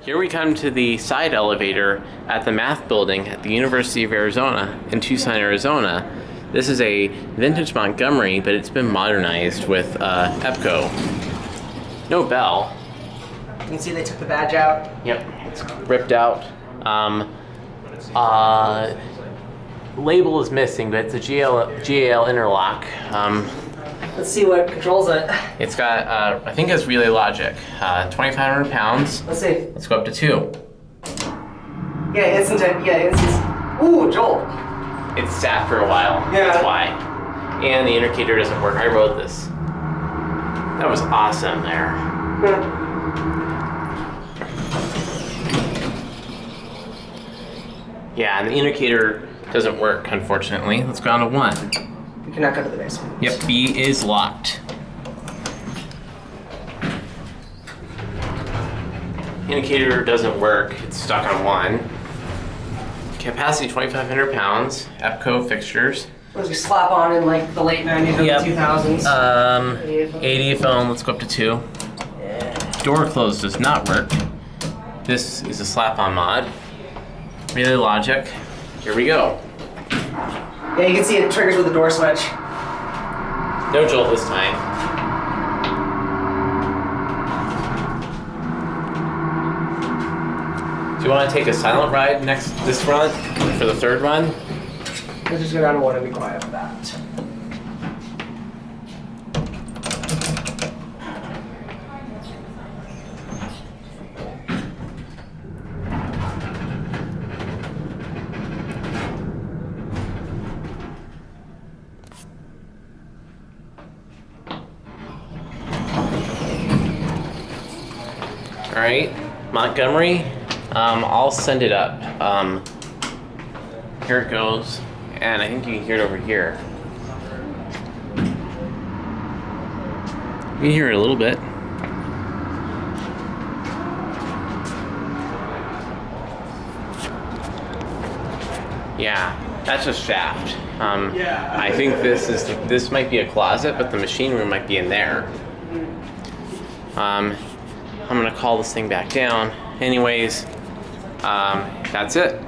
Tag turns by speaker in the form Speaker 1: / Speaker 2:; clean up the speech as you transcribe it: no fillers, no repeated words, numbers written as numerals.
Speaker 1: Here we come to the side elevator at the math building at the University of Arizona in Tucson, Arizona. This is a vintage Montgomery, but it's been modernized with EPCO. No bell.
Speaker 2: You can see they took the badge out.
Speaker 1: Yep, it's ripped out. Label is missing, but it's a GAL interlock.
Speaker 2: Let's see what controls it.
Speaker 1: It's got, I think it's relay logic. 2,500 pounds.
Speaker 2: Let's see.
Speaker 1: Let's go up to 2.
Speaker 2: Yeah, instant. Ooh, jolt.
Speaker 1: It's sat for a while.
Speaker 2: Yeah.
Speaker 1: That's why. And the indicator doesn't work. I wrote this. That was awesome there. Yeah, and the indicator doesn't work, unfortunately. Let's go on to 1.
Speaker 2: You cannot go to the basement.
Speaker 1: Yep, B is locked. Indicator doesn't work. It's stuck on 1. Capacity 2,500 pounds. EPCO fixtures.
Speaker 2: What does we slap on in like the late 90s or
Speaker 1: Yep.
Speaker 2: the 2000s?
Speaker 1: 80 phone. Let's go up to 2.
Speaker 2: Yeah.
Speaker 1: Door close does not work. This is a slap-on mod. Relay logic. Here we go.
Speaker 2: Yeah, you can see it triggers with the door switch.
Speaker 1: No jolt this time. Do you want to take a silent ride this run for the third run?
Speaker 2: Let's just go down to 1 and be quiet for that.
Speaker 1: All right, Montgomery. I'll send it up. Here it goes, and I think you can hear it over here. You can hear it a little bit. Yeah, that's a shaft. I think this might be a closet, but the machine room might be in there. I'm gonna call this thing back down. Anyways, that's it.